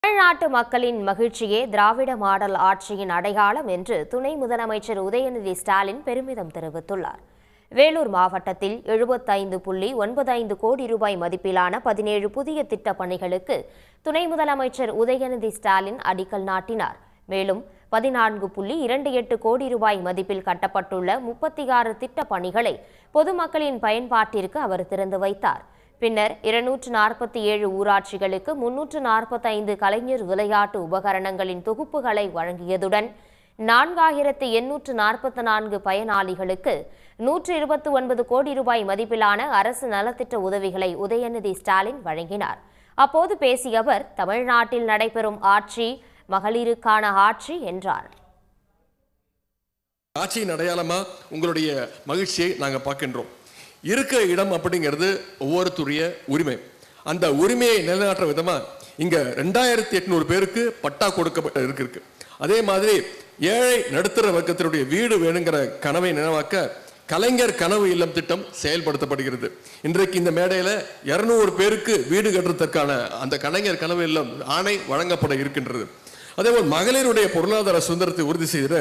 தமிழ்நாட்டு மக்களின் மகிழ்ச்சியே திராவிட மாடல் ஆட்சியின் அடையாளம் என்று துணை முதலமைச்சர் உதயநிதி ஸ்டாலின் பெருமிதம் தெரிவித்துள்ளார். வேலூர் மாவட்டத்தில் 75.95 கோடி ரூபாய் மதிப்பிலான 17 புதிய திட்டப் பணிகளுக்கு துணை முதலமைச்சர் உதயநிதி ஸ்டாலின் அடிக்கல் நாட்டினார். மேலும் 14.28 கோடி ரூபாய் மதிப்பில் கட்டப்பட்டுள்ள 36 திட்டப் பணிகளை பொதுமக்களின் பயன்பாட்டிற்கு அவர் திறந்து வைத்தார். பின்னர் 247 ஊராட்சிகளுக்கு 345 கலைஞர் விளையாட்டு உபகரணங்களின் தொகுப்புகளை வழங்கியதுடன் 4844 பயனாளிகளுக்கு 129 கோடி ரூபாய் மதிப்பிலான அரசு நலத்திட்ட உதவிகளை உதயநிதி ஸ்டாலின் வழங்கினார். அப்போது பேசிய அவர், தமிழ்நாட்டில் நடைபெறும் ஆட்சி மகளிருக்கான ஆட்சி என்றார். ஆட்சியின் அடையாளமா உங்களுடைய மகிழ்ச்சியை நாங்கள் பார்க்கின்றோம். இருக்கிற இடம் அப்படிங்கிறது ஒவ்வொருத்தருடைய உரிமை. அந்த உரிமையை நிலைநாட்டுற விதமா இங்க 2800 பேருக்கு பட்டா கொடுக்கப்பட்ட இருக்கு. அதே மாதிரி ஏழை நடுத்தர வர்க்கத்தினுடைய வீடு வேணுங்கிற கனவை நினைவாக்க கலைஞர் கனவு இல்லம் திட்டம் செயல்படுத்தப்படுகிறது. இன்றைக்கு இந்த மேடையில 200 பேருக்கு வீடு கட்டுறதற்கான அந்த கலைஞர் கனவு இல்லம் ஆணை வழங்கப்பட இருக்கின்றது. அதேபோல் மகளிருடைய பொருளாதார சுதந்திரத்தை உறுதி செய்கிற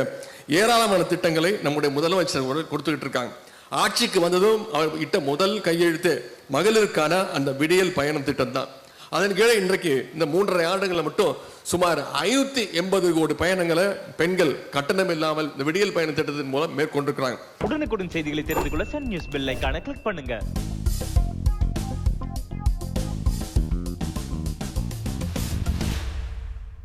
ஏராளமான திட்டங்களை நம்முடைய முதலமைச்சர் கொடுத்துக்கிட்டு இருக்காங்க. ஆட்சிக்கு வந்ததும் அவர் இட்ட முதல் கையெழுத்து மகளிருக்கான அந்த விடியல் பயணம் திட்டம் தான். அதன் கீழே இன்றைக்கு இந்த 3.5 ஆண்டுகளை மட்டும் சுமார் 580 கோடி பயணங்களை பெண்கள் கட்டணம் இல்லாமல் இந்த விடியல் பயண திட்டத்தின் மூலம் மேற்கொண்டிருக்கிறாங்க. உடனுக்குடன் செய்திகளை தெரிந்து கொள்ள சன் நியூஸ் பெல் ஐகானை கிளிக் பண்ணுங்க.